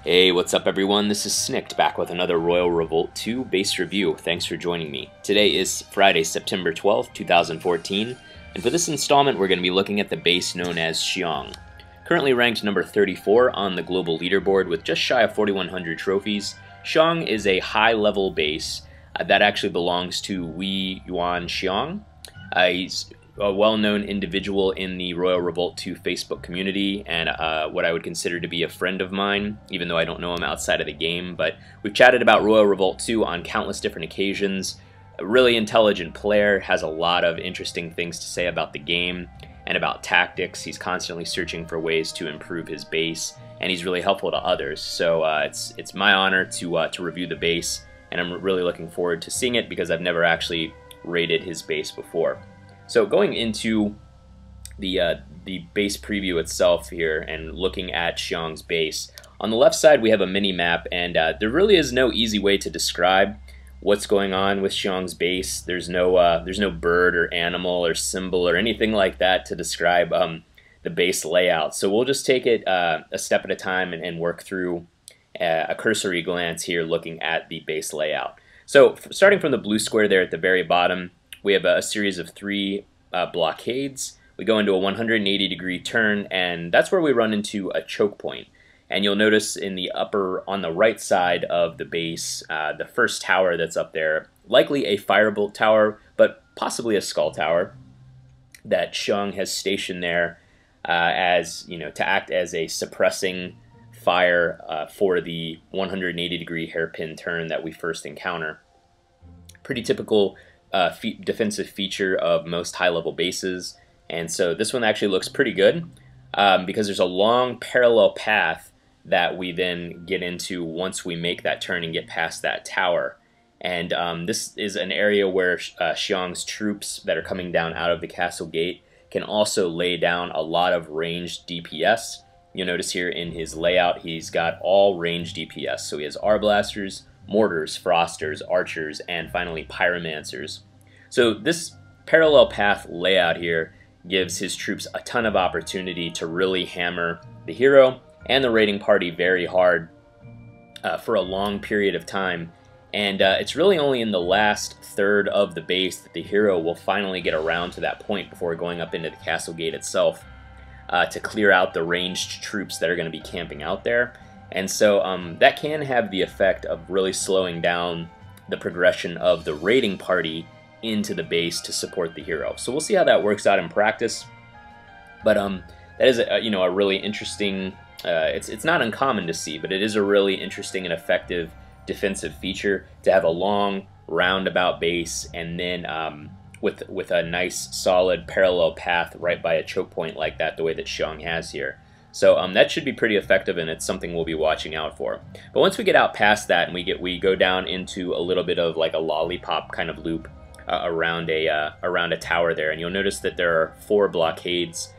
Hey, what's up everyone? This is Snicked back with another Royal Revolt 2 base review. Thanks for joining me. Today is Friday, September 12th, 2014, and for this installment we're going to be looking at the base known as Shyong. Currently ranked number 34 on the global leaderboard with just shy of 4,100 trophies, Shyong is a high-level base that actually belongs to Ooi Yuan Shyong. He's a well-known individual in the Royal Revolt 2 Facebook community and what I would consider to be a friend of mine, even though I don't know him outside of the game. But we've chatted about Royal Revolt 2 on countless different occasions. A really intelligent player, has a lot of interesting things to say about the game and about tactics. He's constantly searching for ways to improve his base, and he's really helpful to others. So it's my honor to review the base, and I'm really looking forward to seeing it because I've never actually rated his base before. So going into the base preview itself here and looking at Shyong's base, on the left side we have a mini map, and there really is no easy way to describe what's going on with Shyong's base. There's no bird or animal or symbol or anything like that to describe the base layout. So we'll just take it a step at a time and work through a cursory glance here looking at the base layout. So starting from the blue square there at the very bottom, we have a series of 3 blockades. We go into a 180-degree turn, and that's where we run into a choke point. And you'll notice in the upper, on the right side of the base, the first tower that's up there, likely a firebolt tower, but possibly a skull tower that Shyong has stationed there as, you know, to act as a suppressing fire for the 180-degree hairpin turn that we first encounter. Pretty typical defensive feature of most high-level bases, and so this one actually looks pretty good because there's a long parallel path that we then get into once we make that turn and get past that tower. And this is an area where Shyong's troops that are coming down out of the castle gate can also lay down a lot of ranged DPS. You'll notice here in his layout he's got all ranged DPS, so he has Arblasters, Mortars, Frosters, Archers, and finally Pyromancers. So this parallel path layout here gives his troops a ton of opportunity to really hammer the hero and the raiding party very hard for a long period of time. And it's really only in the last third of the base that the hero will finally get around to that point before going up into the castle gate itself to clear out the ranged troops that are going to be camping out there. And so that can have the effect of really slowing down the progression of the raiding party into the base to support the hero. So we'll see how that works out in practice. But that is a really interesting. It's not uncommon to see, but it is a really interesting and effective defensive feature to have a long roundabout base and then with a nice solid parallel path right by a choke point like that, the way that Shyong has here. So that should be pretty effective, and it's something we'll be watching out for. But once we get out past that and we go down into a little bit of like a lollipop kind of loop around a tower there, and you'll notice that there are 4 blockades,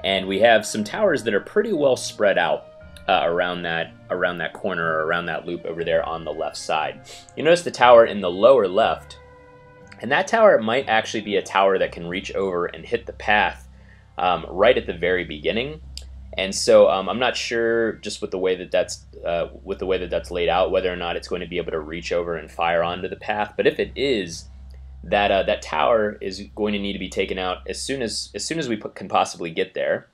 and we have some towers that are pretty well spread out around that corner or around that loop over there on the left side. You notice the tower in the lower left, and that tower might actually be a tower that can reach over and hit the path right at the very beginning. And so I'm not sure, just with the way that that's laid out, whether or not it's going to be able to reach over and fire onto the path. But if it is, that tower is going to need to be taken out as soon as we can possibly get there,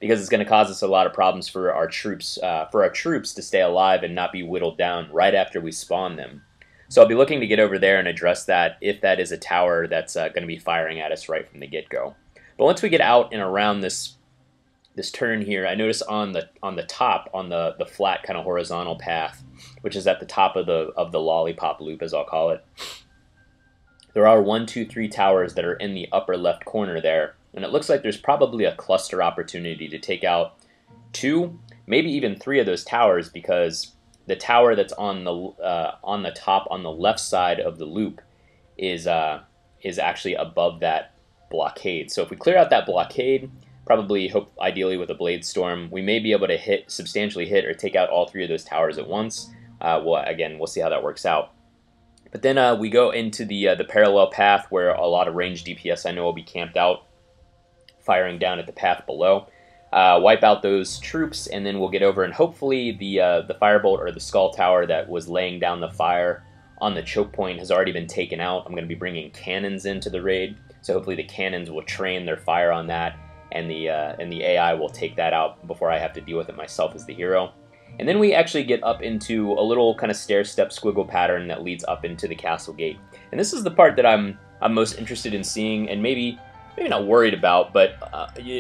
because it's going to cause us a lot of problems for our troops to stay alive and not be whittled down right after we spawn them. So I'll be looking to get over there and address that if that is a tower that's going to be firing at us right from the get-go. But once we get out and around this turn here, I notice on the top, on the flat kind of horizontal path, which is at the top of the lollipop loop, as I'll call it, there are 1, 2, 3 towers that are in the upper left corner there, and it looks like there's probably a cluster opportunity to take out 2, maybe even 3 of those towers, because the tower that's on the top on the left side of the loop is actually above that blockade. So if we clear out that blockade, ideally with a Blade Storm, we may be able to substantially hit or take out all 3 of those towers at once. We'll see how that works out. But then we go into the parallel path where a lot of ranged DPS I know will be camped out, firing down at the path below. wipe out those troops, and then we'll get over and hopefully the firebolt or the skull tower that was laying down the fire on the choke point has already been taken out. I'm going to be bringing cannons into the raid, so hopefully the cannons will train their fire on that, and the AI will take that out before I have to deal with it myself as the hero. And then we actually get up into a little kind of stair-step squiggle pattern that leads up into the castle gate. And this is the part that I'm most interested in seeing, and maybe not worried about, but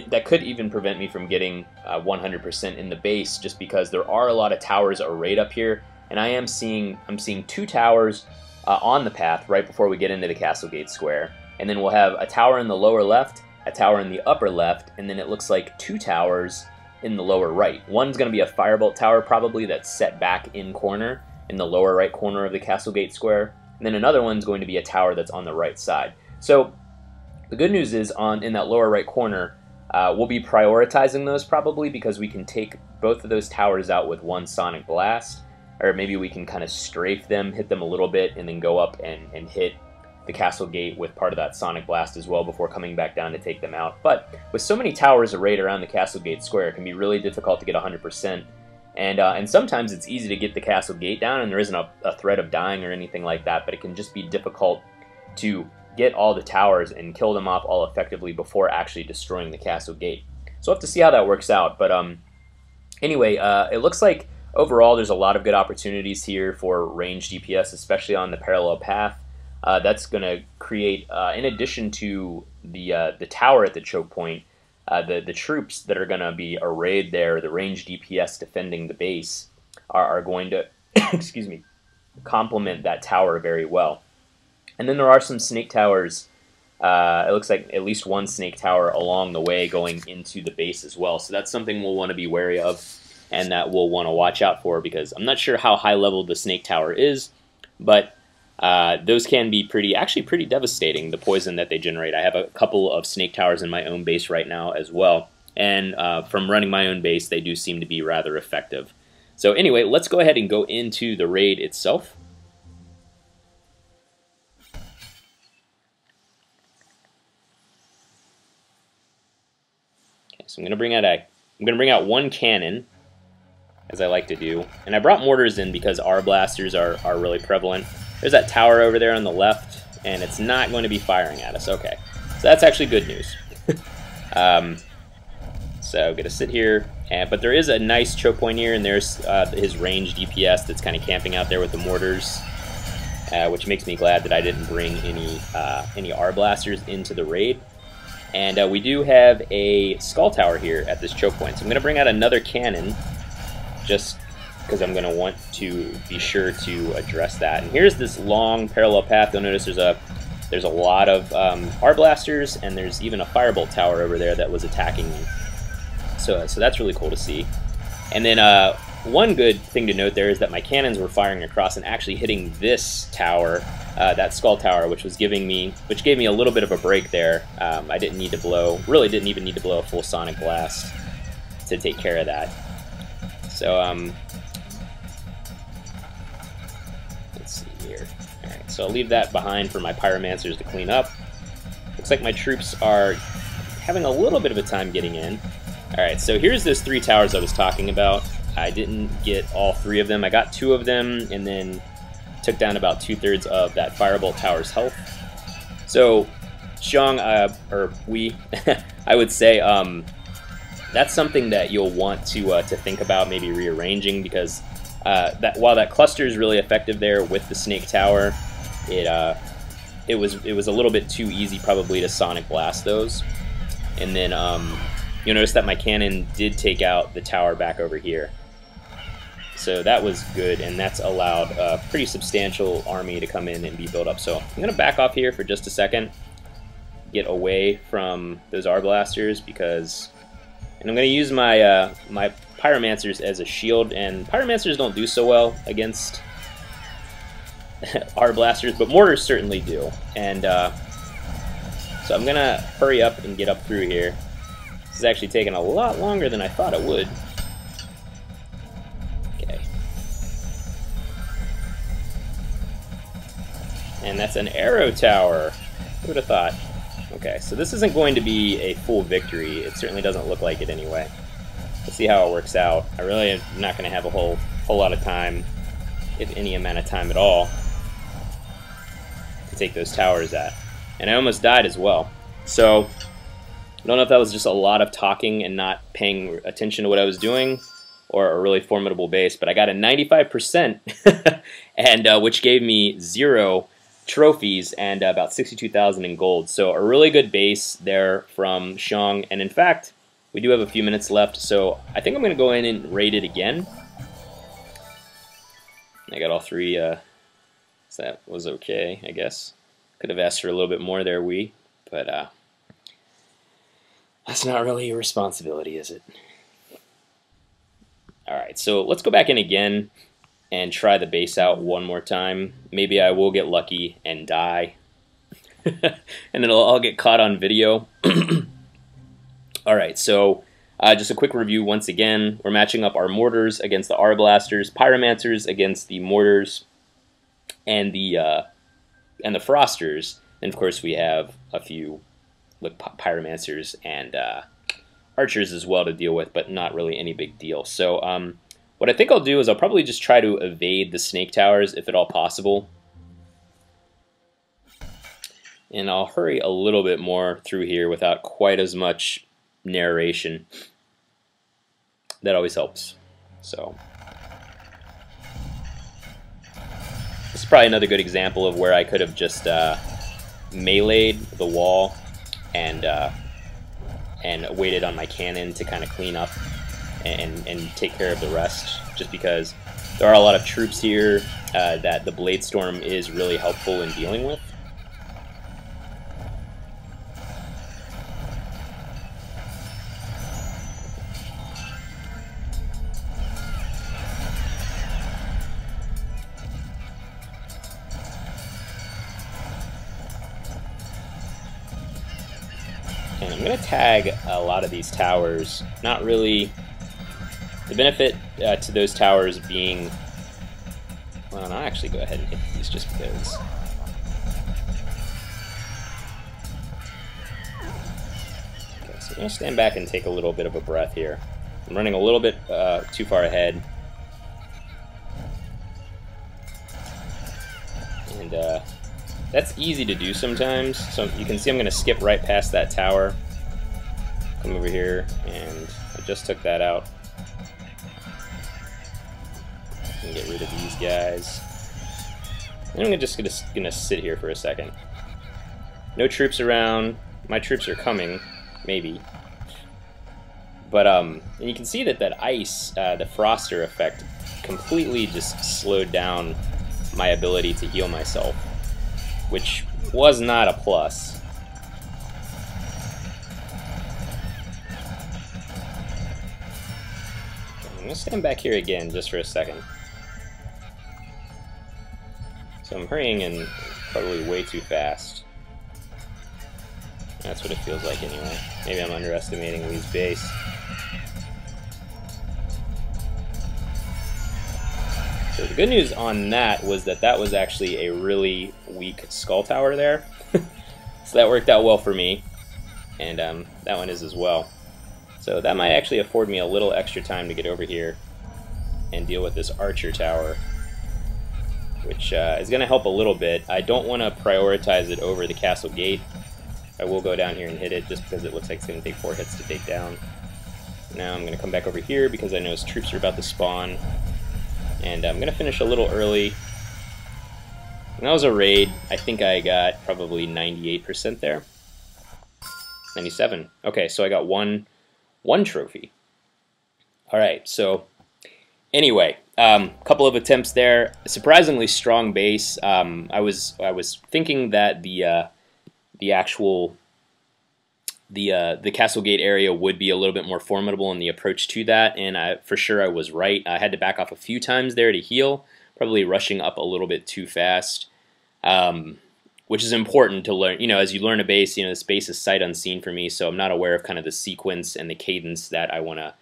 that could even prevent me from getting 100% in the base, just because there are a lot of towers arrayed up here, and I'm seeing 2 towers on the path right before we get into the castle gate square. And then we'll have a tower in the lower left, a tower in the upper left, and then it looks like 2 towers in the lower right. One's going to be a firebolt tower probably that's set back in corner in the lower right corner of the castle gate square, and then another one's going to be a tower that's on the right side. So the good news is in that lower right corner, we'll be prioritizing those probably because we can take both of those towers out with one sonic blast, or maybe we can kind of strafe them, hit them a little bit, and then go up and hit the castle gate with part of that sonic blast as well before coming back down to take them out. But with so many towers arrayed around the castle gate square, it can be really difficult to get 100%. And sometimes it's easy to get the castle gate down and there isn't a threat of dying or anything like that, but it can just be difficult to get all the towers and kill them off all effectively before actually destroying the castle gate. So we'll have to see how that works out. But anyway, it looks like overall there's a lot of good opportunities here for ranged DPS, especially on the parallel path. That's going to create, in addition to the tower at the choke point, the troops that are going to be arrayed there, the ranged DPS defending the base, are going to, excuse me, complement that tower very well. And then there are some snake towers. It looks like at least one snake tower along the way going into the base as well. So that's something we'll want to be wary of and that we'll want to watch out for, because I'm not sure how high level the snake tower is, but those can be actually pretty devastating, the poison that they generate. I have a couple of snake towers in my own base right now as well, and from running my own base, they do seem to be rather effective. So anyway, let's go ahead and go into the raid itself. Okay, so I'm gonna bring out one cannon, as I like to do, and I brought mortars in because our blasters are really prevalent. There's that tower over there on the left, and it's not going to be firing at us. Okay, so that's actually good news. So I'm going to sit here, but there is a nice choke point here, and there's his ranged DPS that's kind of camping out there with the mortars, which makes me glad that I didn't bring any R blasters into the raid. And we do have a skull tower here at this choke point, so I'm going to bring out another cannon, just because I'm going to want to be sure to address that. And here's this long parallel path. You'll notice there's a lot of R blasters, and there's even a firebolt tower over there that was attacking me. So that's really cool to see. And then one good thing to note there is that my cannons were firing across and actually hitting this tower, that skull tower, which gave me a little bit of a break there. I really didn't even need to blow a full sonic blast to take care of that. So let's see here. All right, so I'll leave that behind for my pyromancers to clean up. Looks like my troops are having a little bit of a time getting in. All right, so here's those 3 towers I was talking about. I didn't get all 3 of them. I got 2 of them, and then took down about 2/3 of that firebolt tower's health. So Shyong, or we, I would say, that's something that you'll want to think about maybe rearranging, because while that cluster is really effective there with the snake tower, it was a little bit too easy probably to sonic blast those. And then you'll notice that my cannon did take out the tower back over here. So that was good, and that's allowed a pretty substantial army to come in and be built up. So I'm going to back off here for just a second, get away from those R blasters, and I'm going to use my my pyromancers as a shield, and pyromancers don't do so well against R blasters, but mortars certainly do. And so I'm going to hurry up and get up through here. This is actually taking a lot longer than I thought it would. Okay. And that's an arrow tower. Who would have thought? Okay, so this isn't going to be a full victory. It certainly doesn't look like it anyway. We'll see how it works out. I really am not going to have a whole lot of time, if any amount of time at all, to take those towers at. And I almost died as well. So I don't know if that was just a lot of talking and not paying attention to what I was doing, or a really formidable base, but I got a 95%, and which gave me 0 trophies and about 62,000 in gold. So a really good base there from Shyong, and in fact, we do have a few minutes left, so I think I'm going to go in and raid it again. I got all 3, so that was okay, I guess. Could have asked for a little bit more there, but that's not really your responsibility, is it? Alright, so let's go back in again and try the base out one more time. Maybe I will get lucky and die. And it'll all get caught on video. Alright, so just a quick review once again. We're matching up our mortars against the R-blasters, pyromancers against the mortars, and the frosters. And of course we have a few pyromancers and archers as well to deal with, but not really any big deal. So what I think I'll do is I'll probably just try to evade the snake towers if at all possible. And I'll hurry a little bit more through here without quite as much narration. That always helps. So this is probably another good example of where I could have just meleeed the wall and waited on my cannon to kind of clean up and take care of the rest, just because there are a lot of troops here that the Blade Storm is really helpful in dealing with. And I'm going to tag a lot of these towers. Not really the benefit to those towers being, well, I'll actually go ahead and hit these just because. Okay, so I'm going to stand back and take a little bit of a breath here. I'm running a little bit too far ahead. And that's easy to do sometimes. So you can see I'm going to skip right past that tower. Come over here, and I just took that out. And get rid of these guys. And I'm just gonna sit here for a second. No troops around. My troops are coming, maybe. But and you can see that ice, the froster effect, completely just slowed down my ability to heal myself, which was not a plus. I'm gonna stand back here again just for a second. So I'm hurrying and probably way too fast. That's what it feels like anyway. Maybe I'm underestimating Lee's base. So the good news on that was that was actually a really weak skull tower there. So that worked out well for me. And that one is as well. So that might actually afford me a little extra time to get over here and deal with this archer tower, which is going to help a little bit. I don't want to prioritize it over the castle gate. I will go down here and hit it just because it looks like it's going to take 4 hits to take down. Now I'm going to come back over here because I know his troops are about to spawn. And I'm going to finish a little early. And that was a raid. I think I got probably 98% there. 97. Okay, so I got one trophy. Alright, so anyway, couple of attempts there. Surprisingly strong base. I was thinking that the Castlegate area would be a little bit more formidable in the approach to that, and for sure I was right. I had to back off a few times there to heal, probably rushing up a little bit too fast, which is important to learn. You know, as you learn a base, you know, this base is sight unseen for me, so I'm not aware of kind of the sequence and the cadence that I want to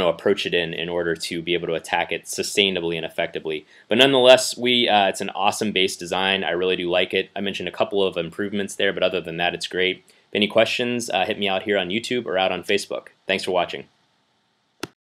approach it in order to be able to attack it sustainably and effectively. But nonetheless, it's an awesome base design. I really do like it. I mentioned a couple of improvements there, but other than that, it's great. Any questions, hit me out here on YouTube or out on Facebook. Thanks for watching.